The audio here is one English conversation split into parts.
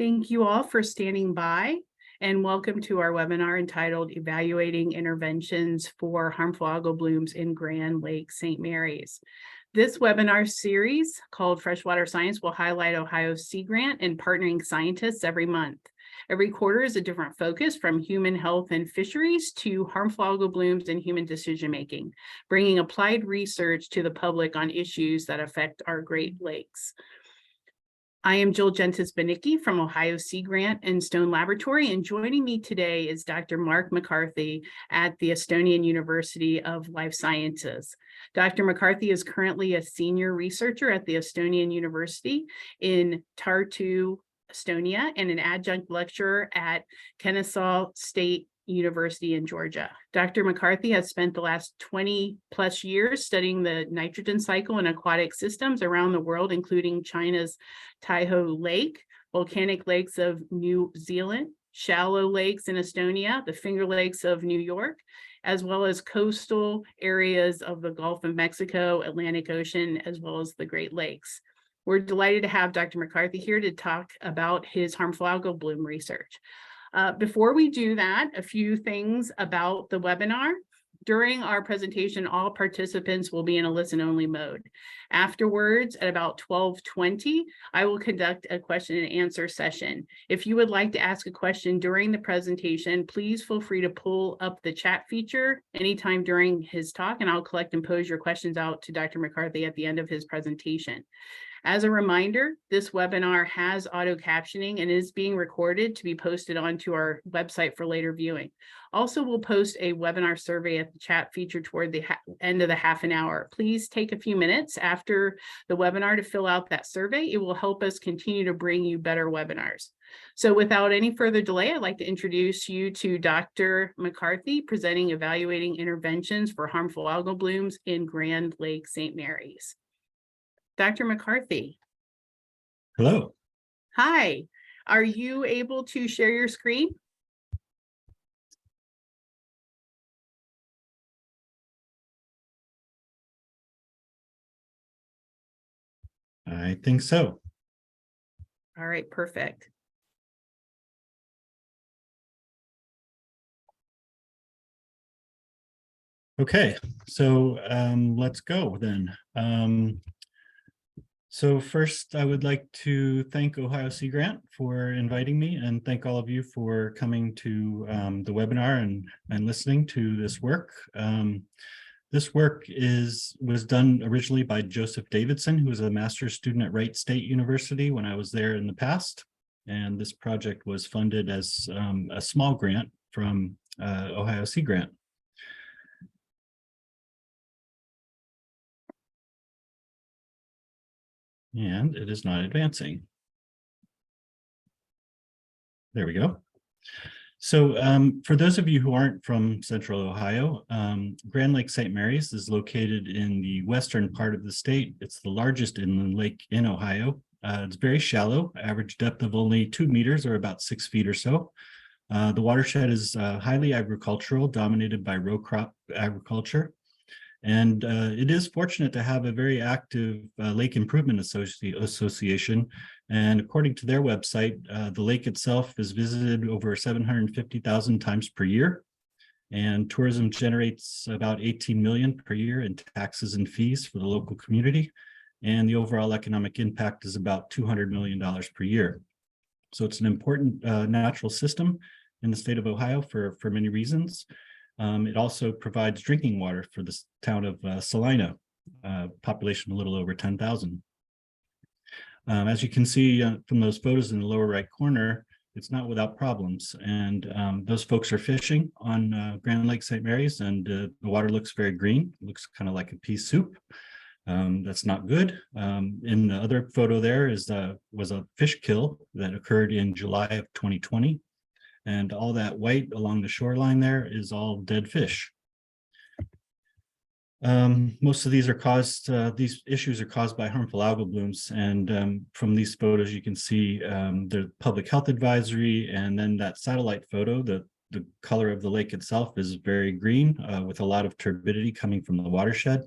Thank you all for standing by, and welcome to our webinar entitled Evaluating Interventions for Harmful Algal Blooms in Grand Lake St. Mary's. This webinar series called Freshwater Science will highlight Ohio Sea Grant and partnering scientists every month. Every quarter is a different focus, from human health and fisheries to harmful algal blooms and human decision-making, bringing applied research to the public on issues that affect our Great Lakes. I am Jill Gentis-Banicki from Ohio Sea Grant and Stone Laboratory, and joining me today is Dr. Mark McCarthy at the Estonian University of Life Sciences. Dr. McCarthy is currently a senior researcher at the Estonian University in Tartu, Estonia, and an adjunct lecturer at Kennesaw State University in Georgia. Dr. McCarthy has spent the last 20 plus years studying the nitrogen cycle in aquatic systems around the world, including China's Taiho Lake, volcanic lakes of New Zealand, shallow lakes in Estonia, the Finger Lakes of New York, as well as coastal areas of the Gulf of Mexico, Atlantic Ocean, as well as the Great Lakes. We're delighted to have Dr. McCarthy here to talk about his harmful algal bloom research. Before we do that, a few things about the webinar. During our presentation, all participants will be in a listen-only mode. Afterwards, at about 12:20, I will conduct a question and answer session. If you would like to ask a question during the presentation, please feel free to pull up the chat feature anytime during his talk, and I'll collect and pose your questions out to Dr. McCarthy at the end of his presentation. As a reminder, this webinar has auto captioning and is being recorded to be posted onto our website for later viewing. Also, we'll post a webinar survey at the chat feature toward the end of the half an hour. Please take a few minutes after the webinar to fill out that survey. It will help us continue to bring you better webinars. So without any further delay, I'd like to introduce you to Dr. McCarthy, presenting Evaluating Interventions for Harmful Algal Blooms in Grand Lake St. Mary's. Dr. McCarthy. Hello. Hi. Are you able to share your screen? I think so. All right, perfect. Okay, so let's go then. So first, I would like to thank Ohio Sea Grant for inviting me, and thank all of you for coming to the webinar and listening to this work. This work was done originally by Joseph Davidson, who was a master's student at Wright State University when I was there in the past. And this project was funded as a small grant from Ohio Sea Grant. And it is not advancing. There we go. So for those of you who aren't from Central Ohio, Grand Lake St. Mary's is located in the western part of the state. It's the largest inland lake in Ohio. It's very shallow, average depth of only 2 meters or about 6 feet or so. The watershed is highly agricultural, dominated by row crop agriculture. And it is fortunate to have a very active Lake Improvement Association. And according to their website, the lake itself is visited over 750,000 times per year. And tourism generates about 18 million per year in taxes and fees for the local community. And the overall economic impact is about $200 million per year. So it's an important natural system in the state of Ohio for many reasons. It also provides drinking water for the town of Salina, population a little over 10,000. As you can see from those photos in the lower right corner, it's not without problems. And those folks are fishing on Grand Lake St. Mary's, and the water looks very green. It looks kind of like a pea soup. That's not good. In the other photo there was a fish kill that occurred in July of 2020. And all that white along the shoreline there is all dead fish. Most of these issues are caused by harmful algal blooms. And from these photos, you can see the public health advisory, and then that satellite photo, the color of the lake itself is very green with a lot of turbidity coming from the watershed.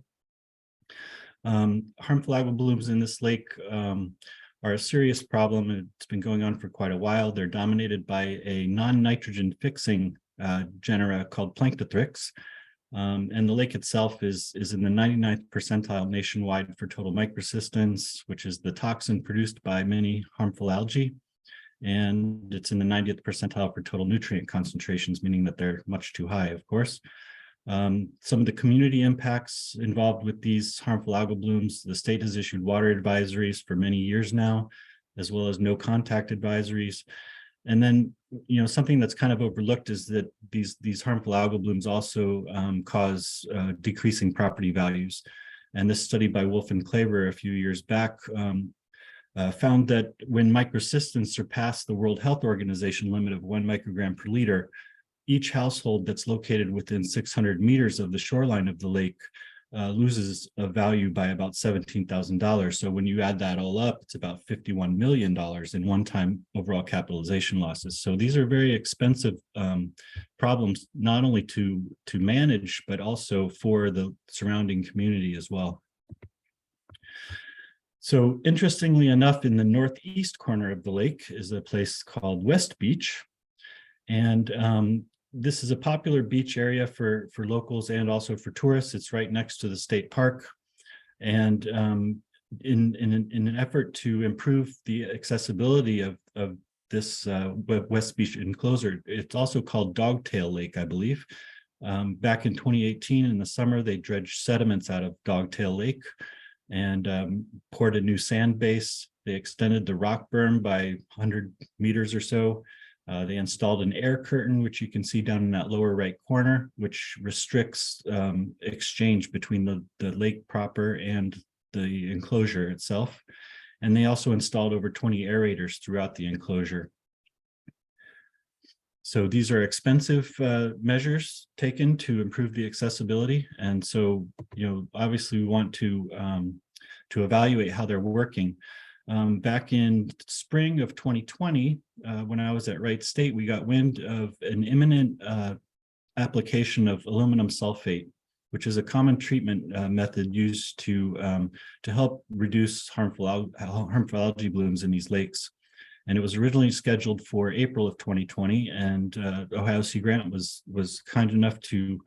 Harmful algal blooms in this lake are a serious problem. It's been going on for quite a while. They're dominated by a non-nitrogen fixing genera called Planktothrix. And the lake itself is in the 99th percentile nationwide for total microcystins, which is the toxin produced by many harmful algae. And it's in the 90th percentile for total nutrient concentrations, meaning that they're much too high, of course. Some of the community impacts involved with these harmful algal blooms, the state has issued water advisories for many years now, as well as no contact advisories. And then, something that's kind of overlooked is that these harmful algal blooms also cause decreasing property values. And this study by Wolf and Klaver a few years back found that when microcystins surpass the World Health Organization limit of 1 microgram per liter, each household that's located within 600 meters of the shoreline of the lake loses a value by about $17,000. So when you add that all up, it's about $51 million in one-time overall capitalization losses. So these are very expensive problems, not only to manage, but also for the surrounding community as well. So interestingly enough, in the northeast corner of the lake is a place called West Beach. And this is a popular beach area for locals and also for tourists. It's right next to the state park. And in an effort to improve the accessibility of this West Beach enclosure, it's also called Dogtail Lake, I believe. Back in 2018, in the summer, they dredged sediments out of Dogtail Lake and poured a new sand base. They extended the rock berm by 100 meters or so. They installed an air curtain, which you can see down in that lower right corner, which restricts exchange between the lake proper and the enclosure itself. And they also installed over 20 aerators throughout the enclosure. So these are expensive measures taken to improve the accessibility. And so, obviously we want to evaluate how they're working. Back in spring of 2020, when I was at Wright State, we got wind of an imminent application of aluminum sulfate, which is a common treatment method used to help reduce harmful algae blooms in these lakes. And it was originally scheduled for April of 2020, and Ohio Sea Grant was kind enough to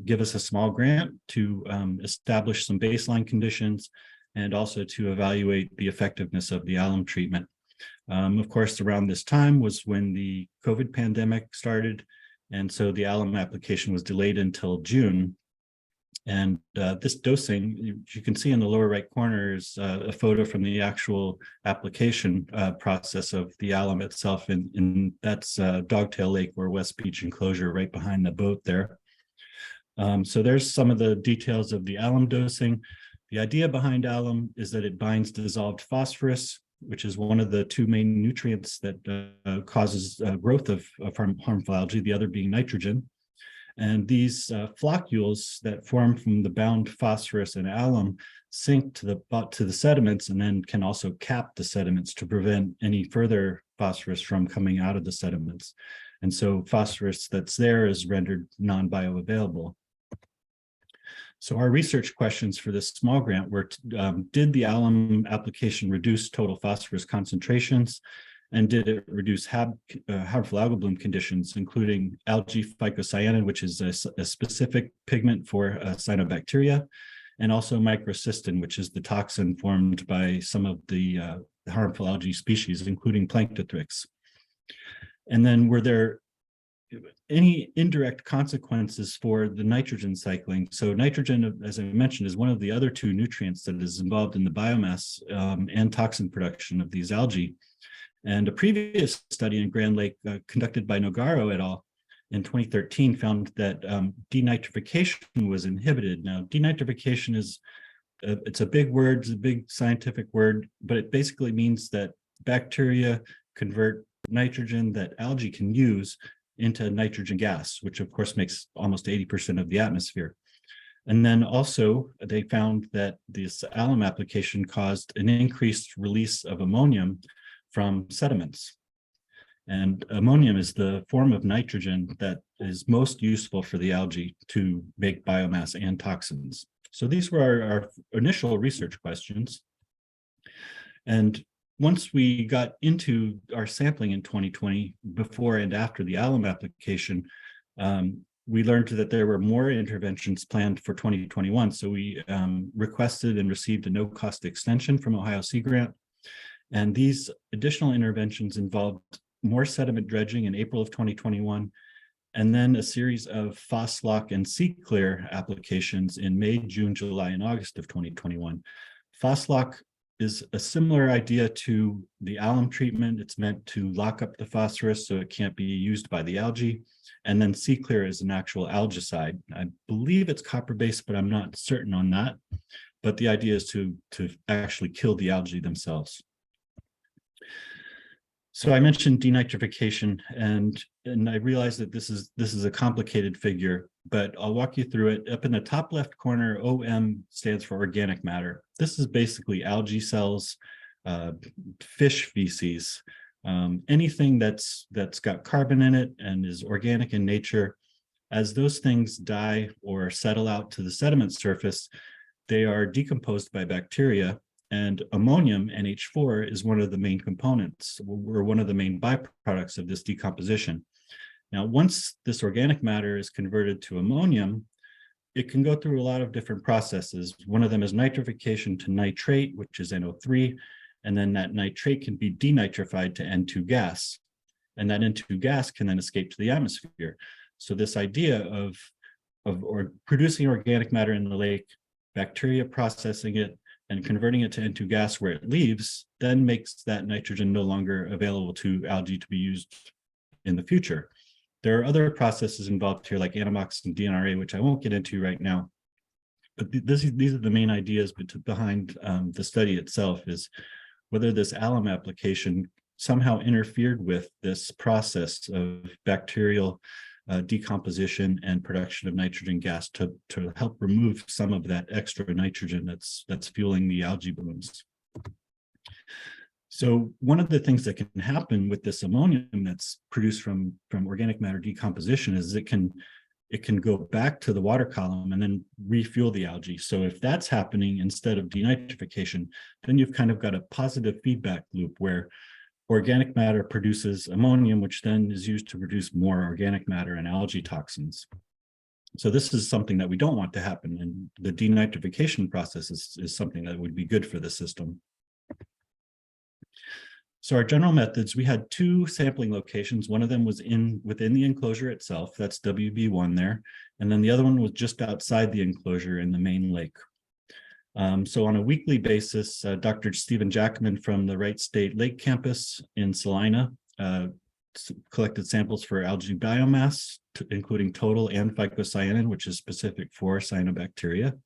give us a small grant to establish some baseline conditions and also to evaluate the effectiveness of the alum treatment. Of course, around this time was when the COVID pandemic started, and so the alum application was delayed until June. And this dosing, you can see in the lower right corner is a photo from the actual application process of the alum itself, and that's Dogtail Lake or West Beach enclosure right behind the boat there. So there's some of the details of the alum dosing. The idea behind alum is that it binds dissolved phosphorus, which is one of the two main nutrients that causes growth of harmful algae, the other being nitrogen. And these floccules that form from the bound phosphorus and alum sink to the sediments and then can also cap the sediments to prevent any further phosphorus from coming out of the sediments. And so phosphorus that's there is rendered non-bioavailable. So our research questions for this small grant were, did the alum application reduce total phosphorus concentrations? And did it reduce harmful algal bloom conditions, including algae phycocyanin, which is a specific pigment for cyanobacteria, and also microcystin, which is the toxin formed by some of the harmful algae species, including Planktothrix. And then were there any indirect consequences for the nitrogen cycling? So nitrogen, as I mentioned, is one of the other two nutrients that is involved in the biomass and toxin production of these algae. And a previous study in Grand Lake conducted by Nogaro et al. In 2013 found that denitrification was inhibited. Now, denitrification is, it's a big word, it's a big scientific word, but it basically means that bacteria convert nitrogen that algae can use into nitrogen gas, which of course makes almost 80% of the atmosphere. And then also they found that this alum application caused an increased release of ammonium from sediments. And ammonium is the form of nitrogen that is most useful for the algae to make biomass and toxins. So these were our initial research questions. And once we got into our sampling in 2020, before and after the alum application, we learned that there were more interventions planned for 2021. So we requested and received a no-cost extension from Ohio Sea Grant. And these additional interventions involved more sediment dredging in April of 2021, and then a series of Phoslock and Seaclear applications in May, June, July, and August of 2021. Phoslock is a similar idea to the alum treatment. It's meant to lock up the phosphorus so it can't be used by the algae. And then Seaclear is an actual algicide. I believe it's copper-based, but I'm not certain on that. But the idea is to actually kill the algae themselves. So I mentioned denitrification, and I realize that this is a complicated figure, but I'll walk you through it. Up in the top left corner, OM stands for organic matter. This is basically algae cells, fish feces, anything that's got carbon in it and is organic in nature. As those things die or settle out to the sediment surface, they are decomposed by bacteria. And ammonium, NH4, is one of the main components, or one of the main byproducts of this decomposition. Now, once this organic matter is converted to ammonium, it can go through a lot of different processes. One of them is nitrification to nitrate, which is NO3, and then that nitrate can be denitrified to N2 gas. And that N2 gas can then escape to the atmosphere. So this idea of producing organic matter in the lake, bacteria processing it, and converting it to N2 gas where it leaves, then makes that nitrogen no longer available to algae to be used in the future. There are other processes involved here, like Anammox and DNRA, which I won't get into right now. But these are the main ideas behind the study itself, is whether this alum application somehow interfered with this process of bacterial decomposition and production of nitrogen gas to help remove some of that extra nitrogen that's fueling the algae blooms. So one of the things that can happen with this ammonium that's produced from organic matter decomposition is it can go back to the water column and then refuel the algae. So if that's happening instead of denitrification, then you've kind of got a positive feedback loop where organic matter produces ammonium, which then is used to produce more organic matter and algae toxins. So this is something that we don't want to happen, and the denitrification process is something that would be good for the system. So our general methods, we had two sampling locations. One of them was within the enclosure itself, that's WB1 there, and then the other one was just outside the enclosure in the main lake. So on a weekly basis, Dr. Stephen Jackman from the Wright State Lake Campus in Salina collected samples for algae biomass, including total and phycocyanin, which is specific for cyanobacteria,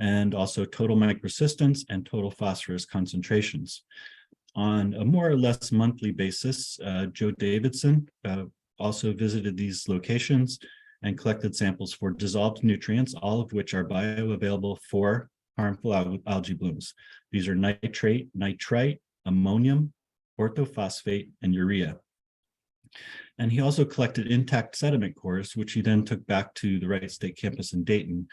and also total microcystins and total phosphorus concentrations. On a more or less monthly basis, Joe Davidson also visited these locations and collected samples for dissolved nutrients, all of which are bioavailable for harmful algae blooms. These are nitrate, nitrite, ammonium, orthophosphate, and urea. And he also collected intact sediment cores, which he then took back to the Wright State campus in Dayton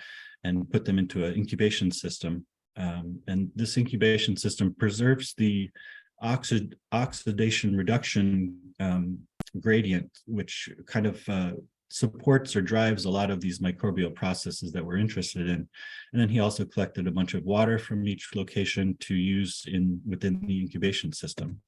and put them into an incubation system. And this incubation system preserves the oxidation reduction gradient, which kind of supports or drives a lot of these microbial processes that we're interested in. And then he also collected a bunch of water from each location to use within the incubation system.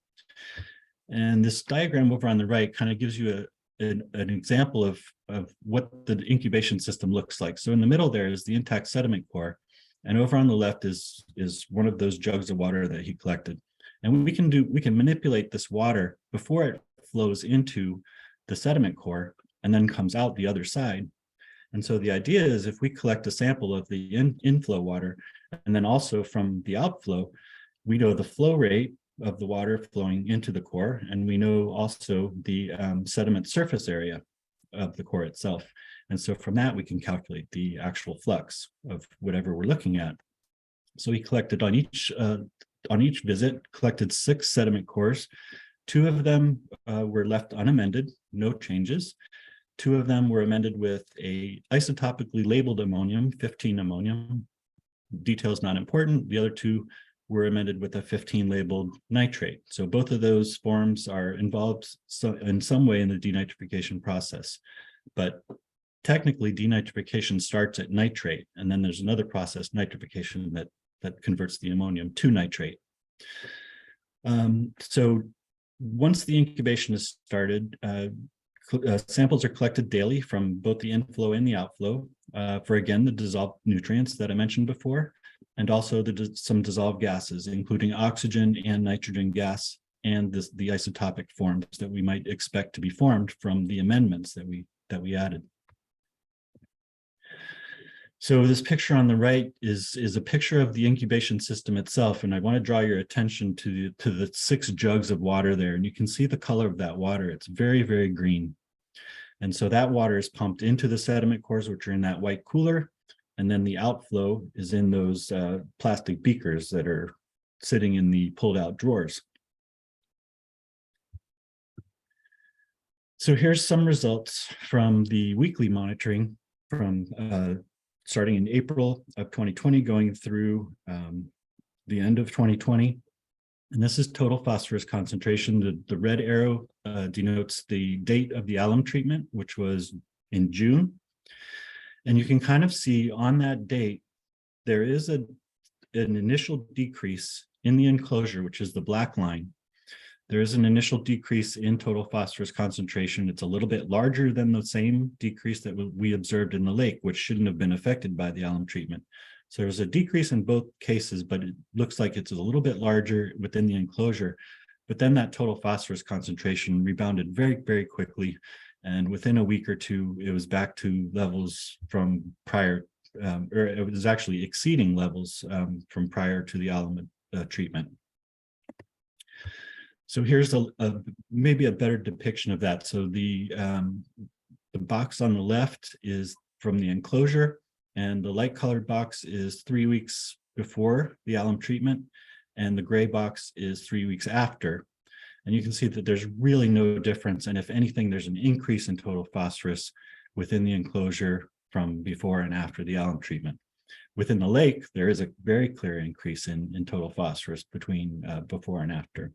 And this diagram over on the right kind of gives you an example of what the incubation system looks like. So in the middle there is the intact sediment core, and over on the left is one of those jugs of water that he collected. And we can manipulate this water before it flows into the sediment core and then comes out the other side. And so the idea is, if we collect a sample of the inflow water, and then also from the outflow, we know the flow rate of the water flowing into the core, and we know also the sediment surface area of the core itself. And so from that, we can calculate the actual flux of whatever we're looking at. So he collected on each visit, collected 6 sediment cores. 2 of them were left unamended, no changes. 2 of them were amended with a isotopically labeled ammonium, 15 ammonium. Details not important. The other 2 were amended with a 15 labeled nitrate. So both of those forms are involved in some way in the denitrification process. But technically, denitrification starts at nitrate, and then there's another process, nitrification, that converts the ammonium to nitrate. So once the incubation is started, samples are collected daily from both the inflow and the outflow for, again, the dissolved nutrients that I mentioned before, and also some dissolved gases, including oxygen and nitrogen gas, and the isotopic forms that we might expect to be formed from the amendments that we added. So this picture on the right is a picture of the incubation system itself, and I want to draw your attention to the 6 jugs of water there, and you can see the color of that water. It's very, very green. And so that water is pumped into the sediment cores, which are in that white cooler, and then the outflow is in those plastic beakers that are sitting in the pulled out drawers. So here's some results from the weekly monitoring from starting in April of 2020, going through the end of 2020. And this is total phosphorus concentration. The red arrow denotes the date of the alum treatment, which was in June. And you can kind of see on that date, there is an initial decrease in the enclosure, which is the black line. There is an initial decrease in total phosphorus concentration. It's a little bit larger than the same decrease that we observed in the lake, which shouldn't have been affected by the alum treatment. So there's a decrease in both cases, but it looks like it's a little bit larger within the enclosure. But then that total phosphorus concentration rebounded very, very quickly. And within a week or two, it was back to levels from prior, or it was actually exceeding levels from prior to the alum treatment. So here's maybe a better depiction of that. So the box on the left is from the enclosure, and the light colored box is 3 weeks before the alum treatment, and the gray box is 3 weeks after. And you can see that there's really no difference. And if anything, there's an increase in total phosphorus within the enclosure from before and after the alum treatment. Within the lake, there is a very clear increase in total phosphorus between before and after.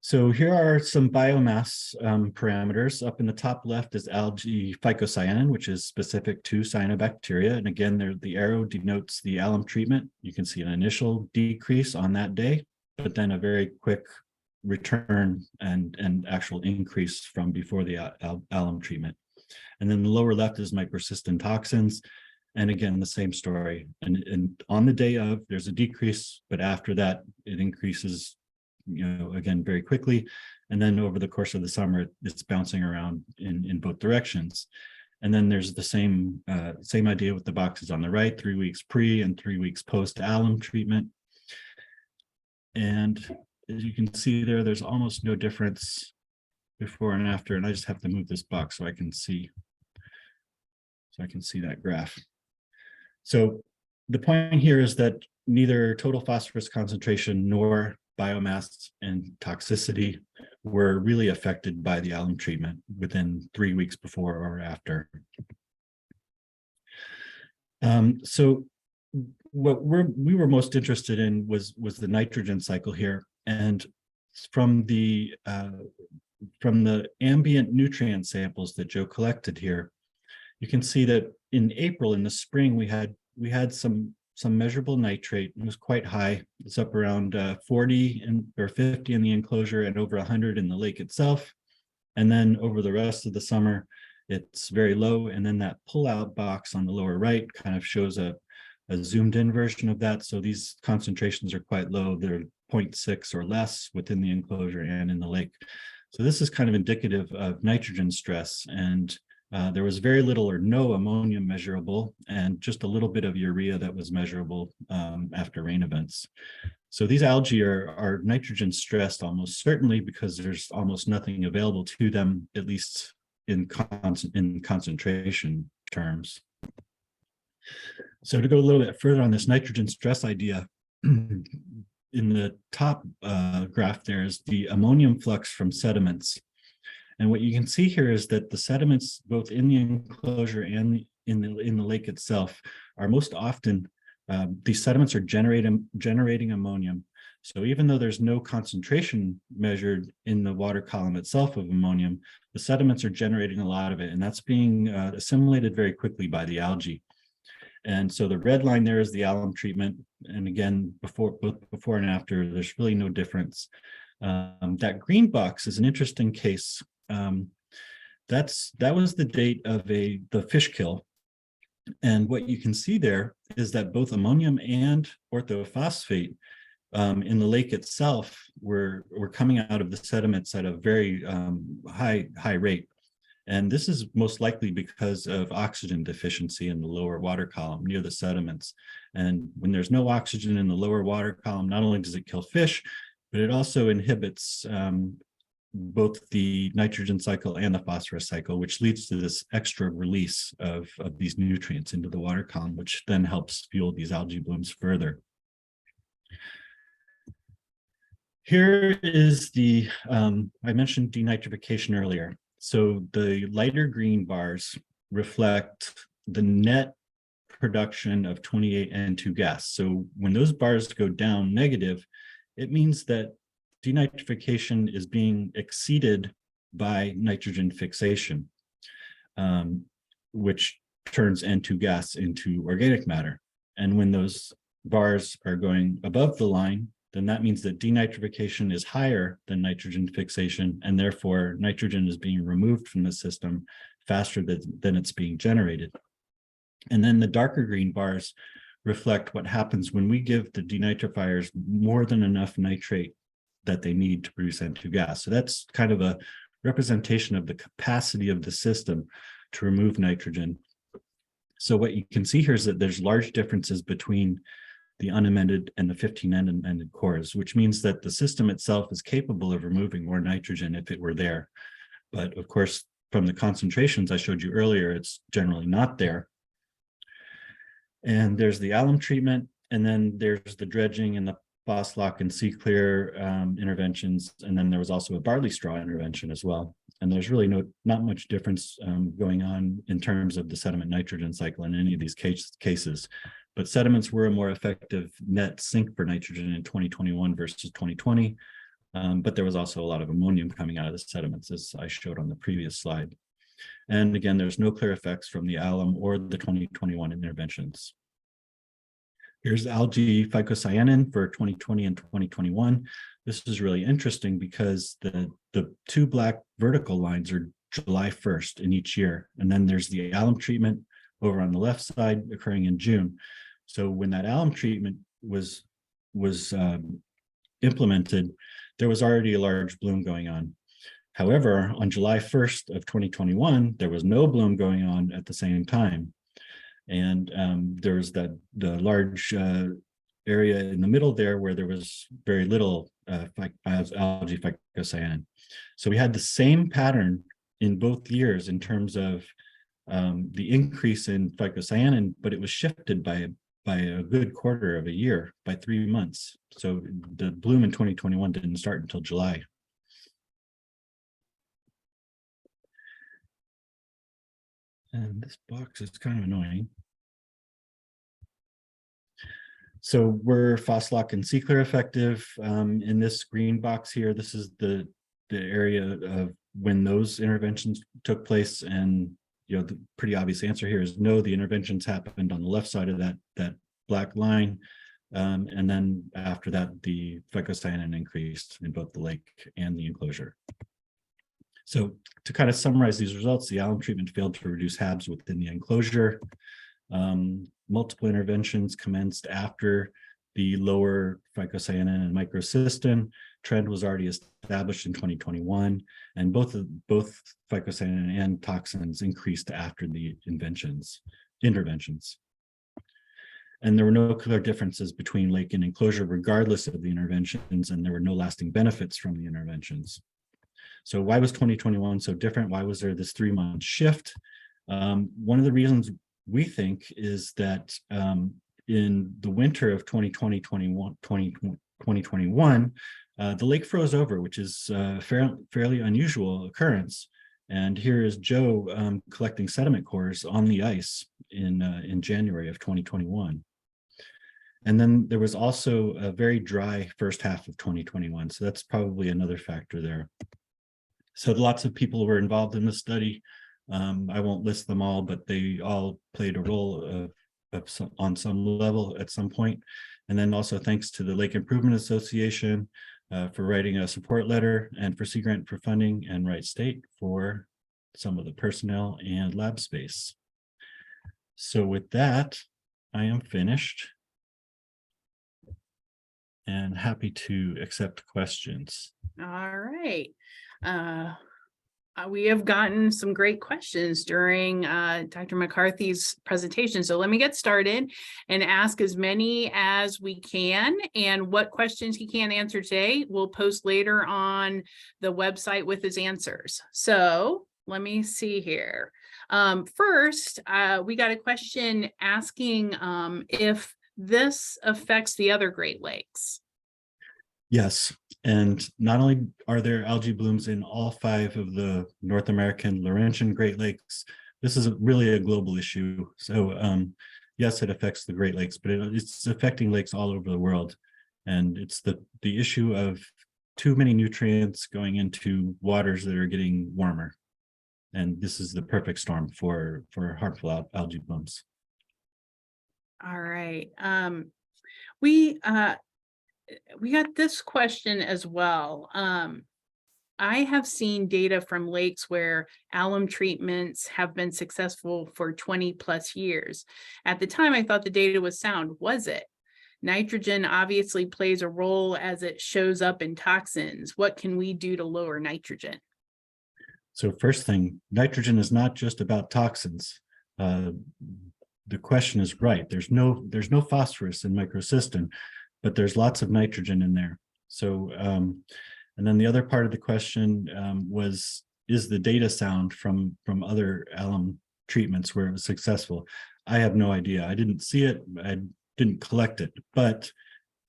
So here are some biomass parameters. Up in the top left is algae phycocyanin, which is specific to cyanobacteria. And again, there, the arrow denotes the alum treatment. You can see an initial decrease on that day, but then a very quick return and actual increase from before the alum treatment. And then the lower left is my persistent toxins. And again, the same story. And on the day of, there's a decrease, but after that, it increases, again, very quickly. And then over the course of the summer, it's bouncing around in both directions. And then there's the same idea with the boxes on the right, 3 weeks pre and 3 weeks post alum treatment. And as you can see there, there's almost no difference before and after. And I just have to move this box so I can see that graph. So the point here is that neither total phosphorus concentration nor biomass and toxicity were really affected by the alum treatment within 3 weeks before or after. So what we were most interested in was the nitrogen cycle here, and from the ambient nutrient samples that Joe collected here, you can see that in April, in the spring, we had some measurable nitrate. It was quite high. It's up around 40 or 50 in the enclosure and over 100 in the lake itself. And then over the rest of the summer, it's very low. And then that pull-out box on the lower right kind of shows a zoomed in version of that. So these concentrations are quite low. They're 0.6 or less within the enclosure and in the lake. So this is kind of indicative of nitrogen stress. And there was very little or no ammonium measurable, and just a little bit of urea that was measurable after rain events. So these algae are nitrogen stressed almost certainly because there's almost nothing available to them, at least in concentration terms. So to go a little bit further on this nitrogen stress idea, in the top graph there is the ammonium flux from sediments. And what you can see here is that the sediments, both in the enclosure and in the lake itself, are most often these sediments are generating ammonium. So even though there's no concentration measured in the water column itself of ammonium, the sediments are generating a lot of it, and that's being assimilated very quickly by the algae. And so the red line there is the alum treatment. And again, both before and after, there's really no difference. That green box is an interesting case. That was the date of the fish kill. And what you can see there is that both ammonium and orthophosphate in the lake itself were coming out of the sediments at a very high rate. And this is most likely because of oxygen deficiency in the lower water column near the sediments. And when there's no oxygen in the lower water column, not only does it kill fish, but it also inhibits both the nitrogen cycle and the phosphorus cycle, which leads to this extra release of these nutrients into the water column, which then helps fuel these algae blooms further. Here is the, I mentioned denitrification earlier. So the lighter green bars reflect the net production of 28N2 gas. So when those bars go down negative, it means that denitrification is being exceeded by nitrogen fixation, which turns N2 gas into organic matter. And when those bars are going above the line, then that means that denitrification is higher than nitrogen fixation, and therefore nitrogen is being removed from the system faster than it's being generated. And then the darker green bars reflect what happens when we give the denitrifiers more than enough nitrate that they need to produce N2 gas. So that's kind of a representation of the capacity of the system to remove nitrogen. So what you can see here is that there's large differences between the unamended and the 15N amended cores, which means that the system itself is capable of removing more nitrogen if it were there. But of course, from the concentrations I showed you earlier, it's generally not there. And there's the alum treatment, and then there's the dredging and the Phoslock and C-Clear interventions, and then there was also a barley straw intervention as well. And there's really not much difference going on in terms of the sediment nitrogen cycle in any of these cases. But sediments were a more effective net sink for nitrogen in 2021 versus 2020. But there was also a lot of ammonium coming out of the sediments, as I showed on the previous slide. And again, there's no clear effects from the alum or the 2021 interventions. Here's algae phycocyanin for 2020 and 2021. This is really interesting because the two black vertical lines are July 1st in each year. And then there's the alum treatment over on the left side occurring in June. So when that alum treatment was implemented, there was already a large bloom going on. However, on July 1st of 2021, there was no bloom going on at the same time. And there was the large area in the middle there where there was very little algae phycocyanin. So we had the same pattern in both years in terms of the increase in phycocyanin, but it was shifted by a good quarter of a year, by 3 months. So the bloom in 2021 didn't start until July. And this box is kind of annoying. So were Phoslock and C-Clear effective? In this green box here, this is the area of when those interventions took place. And the pretty obvious answer here is no, the interventions happened on the left side of that black line. And then after that, the phycocyanin increased in both the lake and the enclosure. So to kind of summarize these results, the alum treatment failed to reduce HABs within the enclosure. Multiple interventions commenced after the lower phycocyanin and microcystin. Trend was already established in 2021, and both phycocyanin and toxins increased after the interventions. And there were no clear differences between lake and enclosure, regardless of the interventions, and there were no lasting benefits from the interventions. So why was 2021 so different? Why was there this 3-month shift? One of the reasons we think is that in the winter of 2020-2021, the lake froze over, which is a fairly unusual occurrence. And here is Joe collecting sediment cores on the ice in January of 2021. And then there was also a very dry first half of 2021. So that's probably another factor there. So lots of people were involved in the study. I won't list them all, but they all played a role on some level at some point. And then also thanks to the Lake Improvement Association for writing a support letter, and for Sea Grant for funding, and Wright State for some of the personnel and lab space. So with that, I am finished and happy to accept questions. All right. We have gotten some great questions during Dr. McCarthy's presentation. So let me get started and ask as many as we can. And what questions he can't answer today, we'll post later on the website with his answers. So let me see here. First, we got a question asking if this affects the other Great Lakes. Yes, and not only are there algae blooms in all 5 of the North American Laurentian Great Lakes, this is really a global issue. So yes, it affects the Great Lakes, but it's affecting lakes all over the world. And it's the issue of too many nutrients going into waters that are getting warmer. And this is the perfect storm for harmful algae blooms. All right. We got this question as well. I have seen data from lakes where alum treatments have been successful for 20 plus years. At the time, I thought the data was sound. Was it? Nitrogen obviously plays a role as it shows up in toxins. What can we do to lower nitrogen? So first thing, nitrogen is not just about toxins. The question is right. There's no phosphorus in microcystin, but there's lots of nitrogen in there. So, and then the other part of the question was, is the data sound from other alum treatments where it was successful? I have no idea. I didn't see it. I didn't collect it, but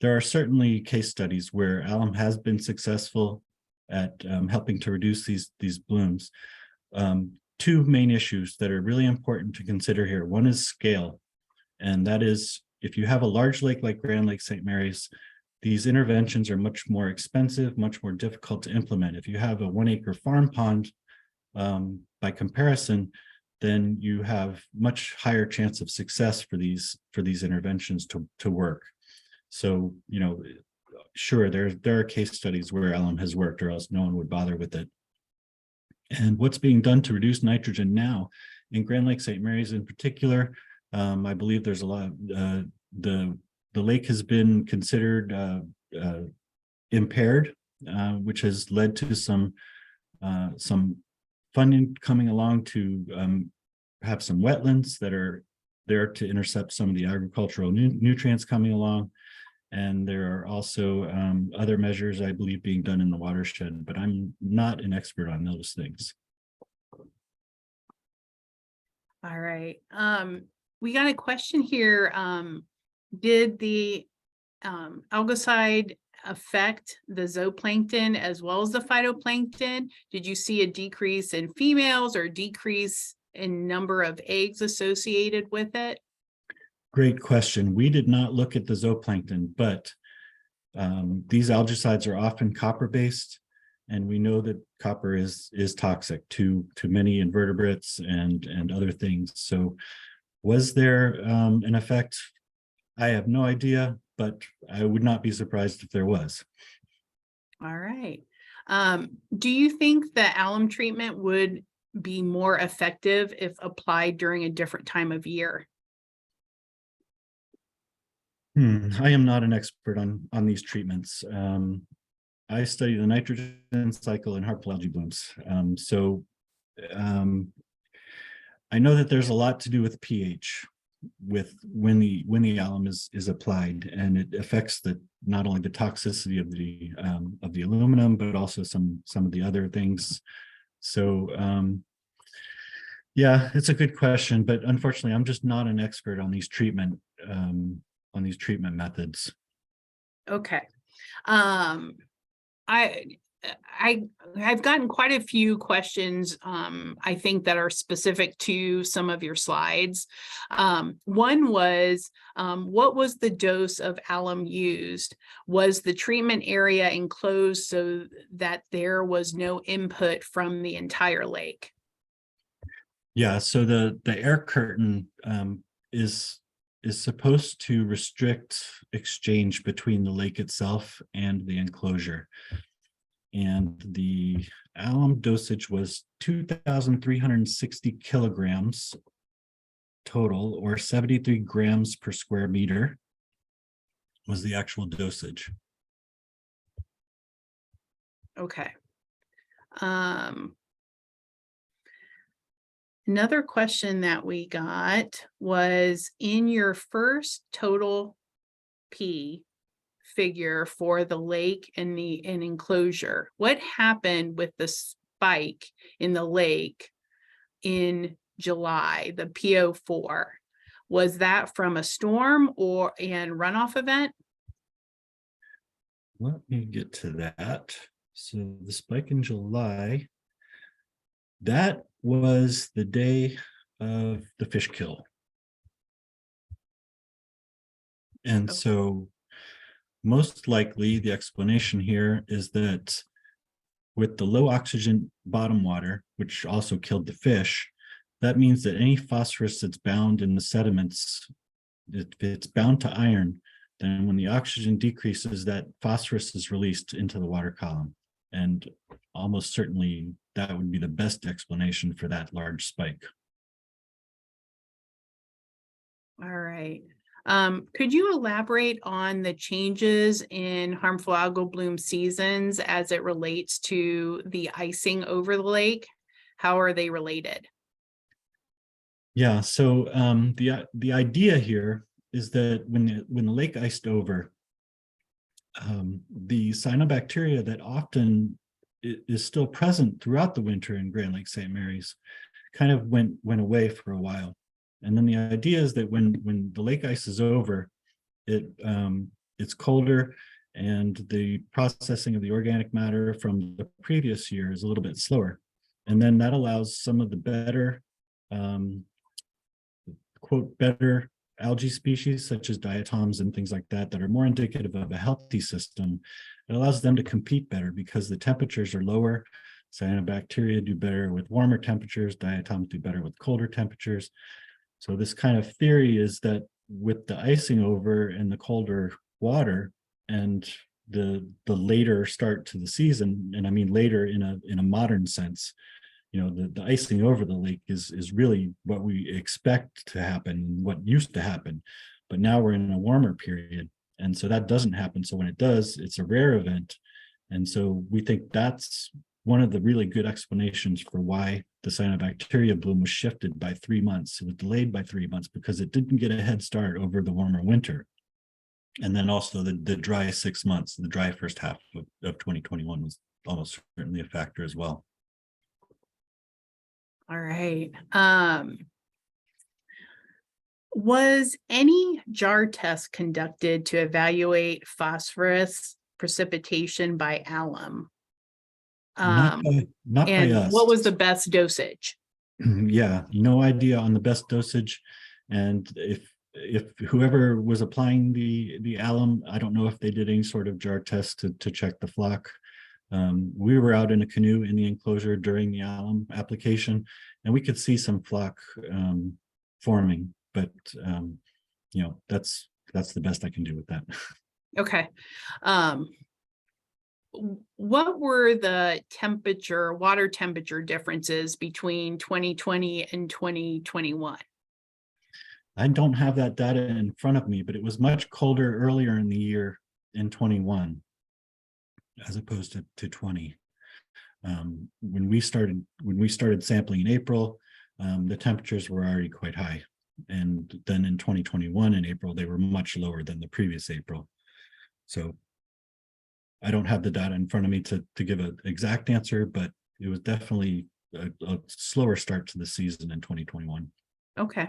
there are certainly case studies where alum has been successful at helping to reduce these blooms. 2 main issues that are really important to consider here. One is scale, and that is, if you have a large lake like Grand Lake St. Mary's, these interventions are much more expensive, much more difficult to implement. If you have a 1-acre farm pond, by comparison, then you have much higher chance of success for these interventions to work. So, you know, sure, there are case studies where alum has worked, or else no one would bother with it. And what's being done to reduce nitrogen now in Grand Lake St. Mary's in particular, I believe there's a lot. The lake has been considered impaired, which has led to some funding coming along to have some wetlands that are there to intercept some of the agricultural nutrients coming along. And there are also other measures, I believe, being done in the watershed, but I'm not an expert on those things. All right. We got a question here. Did the algicide affect the zooplankton as well as the phytoplankton? Did you see a decrease in females or decrease in number of eggs associated with it? Great question. We did not look at the zooplankton, but these algicides are often copper-based, and we know that copper is toxic to many invertebrates and other things. So was there an effect? I have no idea, but I would not be surprised if there was. All right. Do you think that alum treatment would be more effective if applied during a different time of year? I am not an expert on these treatments. I study the nitrogen cycle in harmful algae blooms. I know that there's a lot to do with pH, with when the alum is applied, and it affects not only the toxicity of the aluminum, but also some of the other things. So yeah, it's a good question, but unfortunately, I'm just not an expert on these treatment methods. Okay. I've gotten quite a few questions, I think that are specific to some of your slides. One was, what was the dose of alum used? Was the treatment area enclosed so that there was no input from the entire lake? Yeah, so the air curtain is supposed to restrict exchange between the lake itself and the enclosure. And the alum dosage was 2,360 kilograms total, or 73 grams per square meter was the actual dosage. Okay. Another question that we got was, in your first total P figure for the lake and the enclosure, what happened with the spike in the lake in July, the PO4? Was that from a storm or and runoff event? Let me get to that. So the spike in July, that was the day of the fish kill. And Oh. so most likely the explanation here is that with the low oxygen bottom water, which also killed the fish, that means that any phosphorus that's bound in the sediments, if it's bound to iron, then when the oxygen decreases, that phosphorus is released into the water column. And almost certainly that would be the best explanation for that large spike. All right. Could you elaborate on the changes in harmful algal bloom seasons as it relates to the icing over the lake? How are they related? Yeah, so the idea here is that when the lake iced over, the cyanobacteria that often is still present throughout the winter in Grand Lake St. Mary's kind of went away for a while. And then the idea is that when the lake ice is over, it's colder, and the processing of the organic matter from the previous year is a little bit slower. And then that allows some of the better, quote, better algae species, such as diatoms and things like that, that are more indicative of a healthy system. It allows them to compete better because the temperatures are lower. Cyanobacteria do better with warmer temperatures, diatoms do better with colder temperatures. So this kind of theory is that with the icing over and the colder water and the later start to the season, and I mean later in a modern sense, you know, the icing over the lake is really what we expect to happen, what used to happen. But now we're in a warmer period, and so that doesn't happen. So when it does, it's a rare event. And so we think that's one of the really good explanations for why the cyanobacteria bloom was shifted by 3 months. It was delayed by 3 months because it didn't get a head start over the warmer winter. And then also the dry 6 months, the dry first half of 2021 was almost certainly a factor as well. All right. Was any jar test conducted to evaluate phosphorus precipitation by alum? Not by And us. what was the best dosage? Yeah, no idea on the best dosage. And if whoever was applying the alum, I don't know if they did any sort of jar test to check the flock. We were out in a canoe in the enclosure during the alum application, and we could see some flock forming, but you know, that's the best I can do with that. Okay. What were the water temperature differences between 2020 and 2021? I don't have that data in front of me, but it was much colder earlier in the year in 21 as opposed to 20. When we started sampling in April, the temperatures were already quite high. And then in 2021 in April, they were much lower than the previous April. So I don't have the data in front of me to give an exact answer, but it was definitely a slower start to the season in 2021. Okay.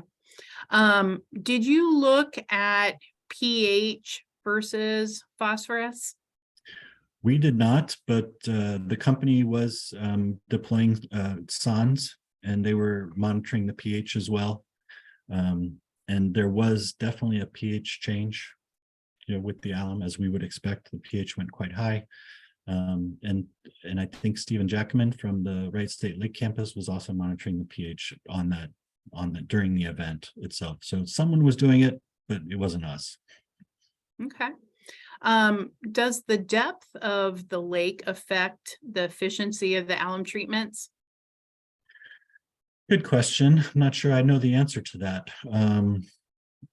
Did you look at pH versus phosphorus? We did not, but the company was deploying sondes, and they were monitoring the pH as well. And there was definitely a pH change, with the alum, as we would expect. The pH went quite high. And I think Stephen Jackman from the Wright State Lake campus was also monitoring the pH on that during the event itself. So someone was doing it, but it wasn't us. Okay. Does the depth of the lake affect the efficiency of the alum treatments? Good question. I'm not sure I know the answer to that.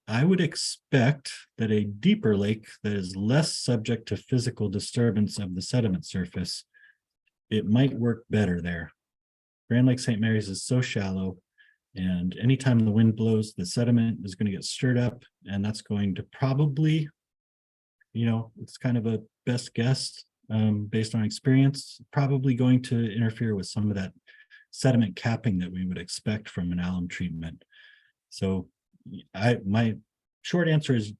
I would expect that a deeper lake that is less subject to physical disturbance of the sediment surface, it might work better there. Grand Lake St. Mary's is so shallow, and anytime the wind blows, the sediment is going to get stirred up, and that's going to probably, it's kind of a best guess based on experience, probably going to interfere with some of that sediment capping that we would expect from an alum treatment. So my short answer is,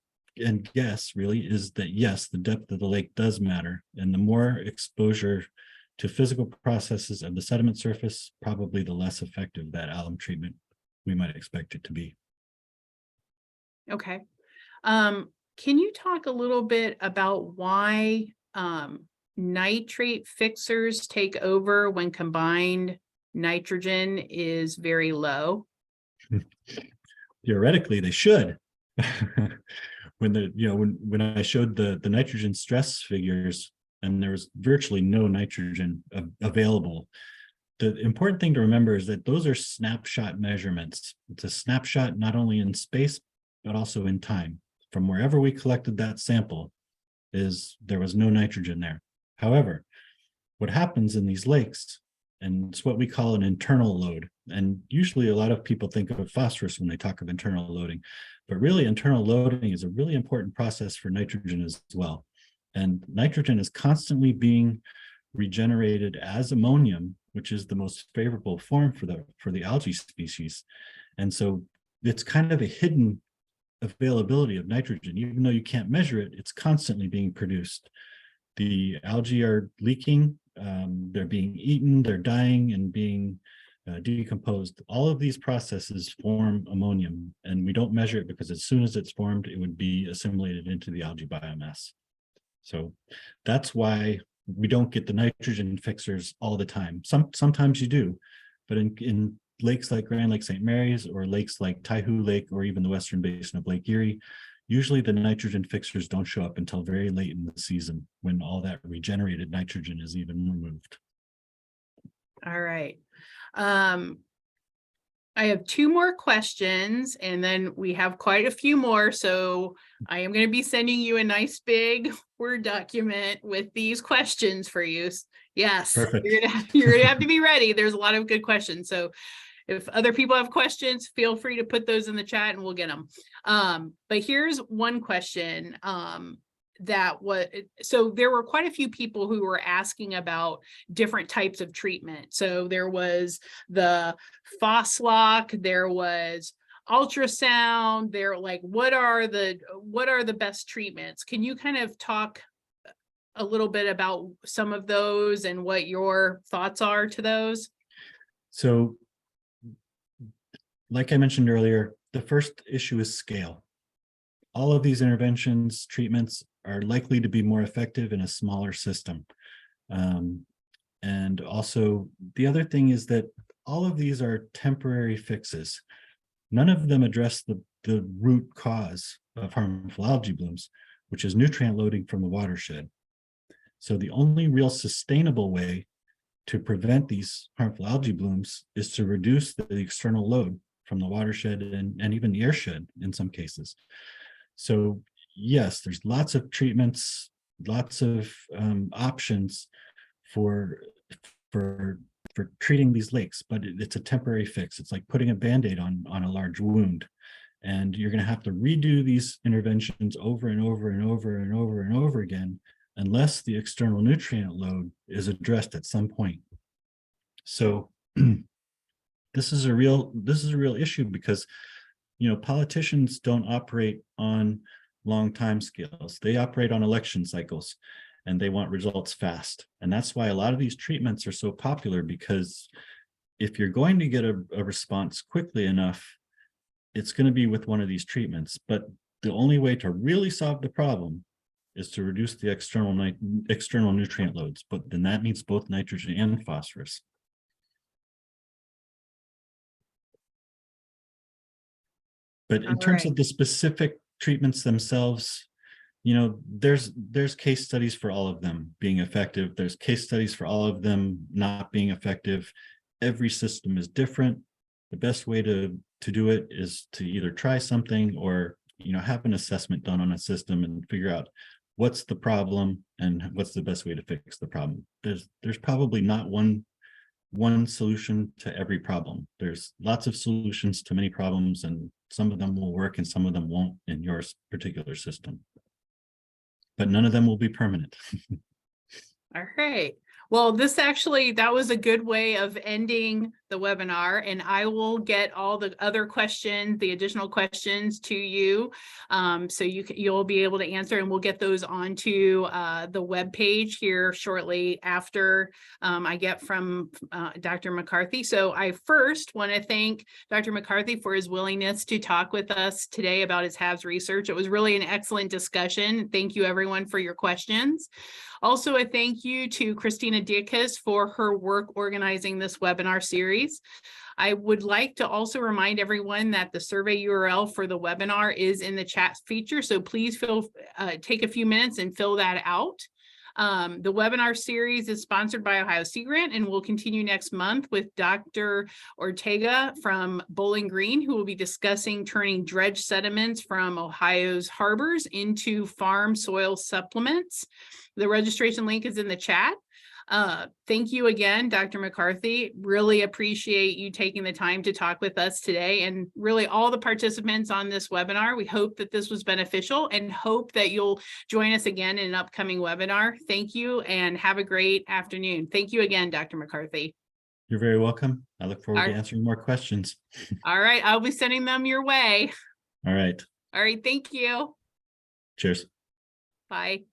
and guess really, is that yes, the depth of the lake does matter, and the more exposure to physical processes of the sediment surface, probably the less effective that alum treatment we might expect it to be. Okay. Can you talk a little bit about why nitrate fixers take over when combined nitrogen is very low? Theoretically, they should. When I showed the nitrogen stress figures, and there was virtually no nitrogen available, the important thing to remember is that those are snapshot measurements. It's a snapshot not only in space, but also in time. From wherever we collected that sample, there was no nitrogen there. However, what happens in these lakes, and it's what we call an internal load. And usually a lot of people think of phosphorus when they talk of internal loading, but really internal loading is a really important process for nitrogen as well. And nitrogen is constantly being regenerated as ammonium, which is the most favorable form for the algae species. And so it's kind of a hidden availability of nitrogen. Even though you can't measure it, it's constantly being produced. The algae are leaking, they're being eaten, they're dying and being decomposed. All of these processes form ammonium, and we don't measure it because as soon as it's formed, it would be assimilated into the algae biomass. So that's why we don't get the nitrogen fixers all the time. Sometimes you do, but in lakes like Grand Lake St. Mary's or lakes like Taihu Lake or even the western basin of Lake Erie, usually the nitrogen fixers don't show up until very late in the season when all that regenerated nitrogen is even removed. All right. I have two more questions, and then we have quite a few more. So I am going to be sending you a nice big Word document with these questions for you. Yes, Perfect. You're gonna have to be ready. There's a lot of good questions. So if other people have questions, feel free to put those in the chat and we'll get them. But here's one question. So there were quite a few people who were asking about different types of treatment. So there was the Phoslock, there was ultrasound, what are the best treatments? Can you kind of talk a little bit about some of those and what your thoughts are to those? So like I mentioned earlier, the first issue is scale. All of these interventions, treatments are likely to be more effective in a smaller system. And also the other thing is that all of these are temporary fixes. None of them address the root cause of harmful algae blooms, which is nutrient loading from the watershed. So the only real sustainable way to prevent these harmful algae blooms is to reduce the external load from the watershed and even the airshed in some cases. So yes, there's lots of treatments, lots of options for treating these lakes, but it's a temporary fix. It's like putting a Band-Aid on a large wound. And you're going to have to redo these interventions over and over and over and over and over again, unless the external nutrient load is addressed at some point. So this is a real issue because, politicians don't operate on long time scales. They operate on election cycles. and they want results fast. And that's why a lot of these treatments are so popular, because if you're going to get a response quickly enough, it's going to be with one of these treatments. But the only way to really solve the problem is to reduce the external nutrient loads, but then that means both nitrogen and phosphorus. But in terms of the specific treatments themselves, you know, there's case studies for all of them being effective. There's case studies for all of them not being effective. Every system is different. The best way to do it is to either try something or, you know, have an assessment done on a system and figure out what's the problem and what's the best way to fix the problem. There's probably not one solution to every problem. There's lots of solutions to many problems, and some of them will work and some of them won't in your particular system. But none of them will be permanent. All right. Well, that was a good way of ending the webinar, and I will get all the other questions, the additional questions to you. So you'll be able to answer, and we'll get those onto the webpage here shortly after I get from Dr. McCarthy. So I first want to thank Dr. McCarthy for his willingness to talk with us today about his HABs research. It was really an excellent discussion. Thank you everyone for your questions. Also, a thank you to Christina Dickus for her work organizing this webinar series. I would like to also remind everyone that the survey URL for the webinar is in the chat feature, so please take a few minutes and fill that out. The webinar series is sponsored by Ohio Sea Grant and will continue next month with Dr. Ortega from Bowling Green, who will be discussing turning dredge sediments from Ohio's harbors into farm soil supplements. The registration link is in the chat. Thank you again, Dr. McCarthy. Really appreciate you taking the time to talk with us today, and really all the participants on this webinar. We hope that this was beneficial and hope that you'll join us again in an upcoming webinar. Thank you and have a great afternoon. Thank you again, Dr. McCarthy. You're very welcome. I look forward to answering more questions. All right, I'll be sending them your way. All right. All right, thank you. Cheers. Bye.